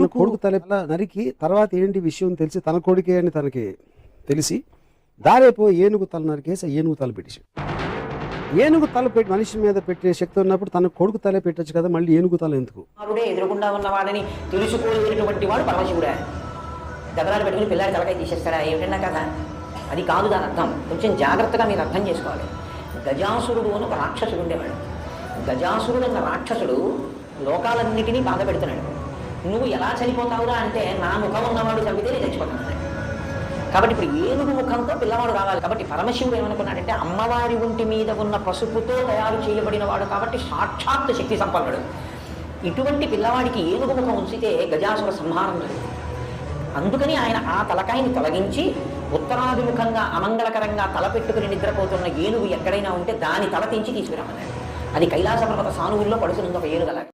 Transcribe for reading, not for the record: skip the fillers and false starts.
తన కొడుకు తల నరికి తర్వాత ఏంటి విషయం తెలిసి తన కొడుకే అని తనకి తెలిసి దారేపో ఏనుగు తల నరికేసి ఏనుగు తల పెట్టేసి ఏనుగు తల పెట్టి మనిషి మీద పెట్టే శక్తి ఉన్నప్పుడు తన కొడుకు తలే పెట్టచ్చు కదా, మళ్ళీ ఏనుగు తల ఎందుకు? ఎదురుకుండా ఉన్నవాడని తెలుసుకోలేనటువంటి వాడు పరమశివుడే. దెబ్బలాలు పెట్టుకుని పిల్లాడి తలకాయ తీసేస్తాడా ఏమిటన్నా కదా? అది కాదు దాని అర్థం. కొంచెం జాగ్రత్తగా మీరు అర్థం చేసుకోవాలి. గజాసురుడు అని ఒక రాక్షసుడు ఉండేవాడు. గజాసురుడు అన్న రాక్షసుడు లోకాలన్నిటినీ బాధ పెడుతున్నాడు. నువ్వు ఎలా చనిపోతావురా అంటే నా ముఖం ఉన్నవాడు చంపితే నేను చచ్చిపోతాను. కాబట్టి ఇప్పుడు ఏనుగు ముఖంతో పిల్లవాడు రావాలి. కాబట్టి పరమశివుడు ఏమనుకున్నాడంటే అమ్మవారి ఒంటి మీద ఉన్న పసుపుతో తయారు చేయబడిన వాడు కాబట్టి సాక్షాత్ శక్తి సంపన్నుడు. ఇటువంటి పిల్లవాడికి ఏనుగు ముఖం ఉంచితే గజాసుర సంహారం జరుగుతుంది. అందుకని ఆయన ఆ తలకాయని తొలగించి ఉత్తరాభిముఖంగా అమంగళకరంగా తలపెట్టుకుని నిద్రపోతున్న ఏనుగు ఎక్కడైనా ఉంటే దాని తల తెంచి తీసుకురామన్నాడు. అది కైలాస పర్వత సానువుల్లో పడుతుంది ఒక ఏనుగలాగా.